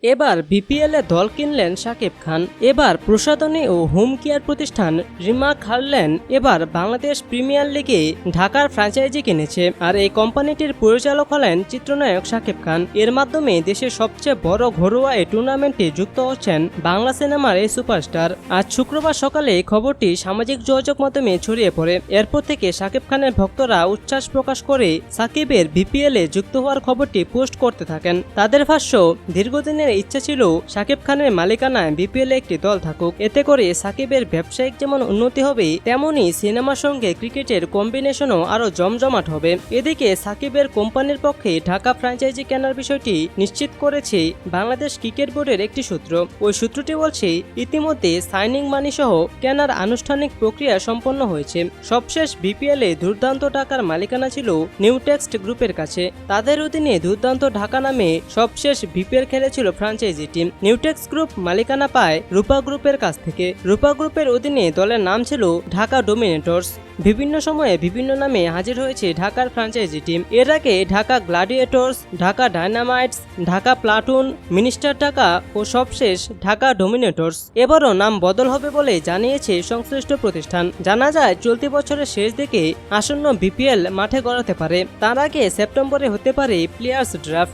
এবার বিপিএলে দল কিনলেন শাকিব খান। এবার প্রসাধনী ও হোম কেয়ার প্রতিষ্ঠান রিমার্ক হারল্যান্ড এবার বাংলাদেশ প্রিমিয়ার লিগে ঢাকার ফ্র্যাঞ্চাইজি কিনেছে। আর এই কোম্পানিটির পরিচালক হলেন চিত্রনায়ক শাকিব খান। এর মাধ্যমে দেশের সবচেয়ে বড় ঘরোয়া এই টুর্নামেন্টে যুক্ত হচ্ছেন বাংলা সিনেমার এই সুপারস্টার। আজ শুক্রবার সকালে খবরটি সামাজিক যোগাযোগ মাধ্যমে ছড়িয়ে পড়ে। এরপর থেকে শাকিব খানের ভক্তরা উচ্ছ্বাস প্রকাশ করে সাকিবের বিপিএলে যুক্ত হওয়ার খবরটি পোস্ট করতে থাকেন। তাদের ভাষ্য, দীর্ঘদিনের ইচ্ছা ছিল শাকিব খানের মালিকানায় বিপিএলে একটি দল থাকুক। এতে করে সাকিবের ব্যবসায়িক যেমন উন্নতি হবে, তেমনি সিনেমার সঙ্গে ক্রিকেটের কম্বিনেশনও আরো জমজমাট হবে। এদিকে সাকিবের কোম্পানির পক্ষে ঢাকা ফ্র্যাঞ্চাইজি কেনার বিষয়টি নিশ্চিত করেছে বাংলাদেশ ক্রিকেট বোর্ডের একটি সূত্র। ওই সূত্রটি বলছে, ইতিমধ্যে সাইনিং মানি সহ কেনার আনুষ্ঠানিক প্রক্রিয়া সম্পন্ন হয়েছে। সবশেষ বিপিএলে দুর্দান্ত টাকার মালিকানা ছিল নিউটেক্সট গ্রুপের কাছে। তাদের অধীনে দুর্দান্ত ঢাকা নামে সবশেষ বিপিএল খেলেছিল ফ্র্যাঞ্চাইজি টিম। নিউটেক্স গ্রুপ মালিকানা পায় রূপা গ্রুপের কাছ থেকে। রূপা গ্রুপের অধীনে দলের নাম ছিল ঢাকা ডোমিনেটর্স। বিভিন্ন সময়ে বিভিন্ন নামে হাজির হয়েছে ঢাকার ফ্র্যাঞ্চাইজি টিম। এর আগে Dhaka Gladiators, Dhaka Dynamites, Dhaka Platoon, Minister Dhaka ও সবশেষ ঢাকা ডোমিনেটর্স। এবারও নাম বদল হবে বলে জানিয়েছে সংশ্লিষ্ট প্রতিষ্ঠান। জানা যায়, চলতি বছরের শেষ দিকে আসন্ন বিপিএল মাঠে গড়াতে পারে। তার আগে সেপ্টেম্বরে হতে পারে প্লেয়ার্স ড্রাফট।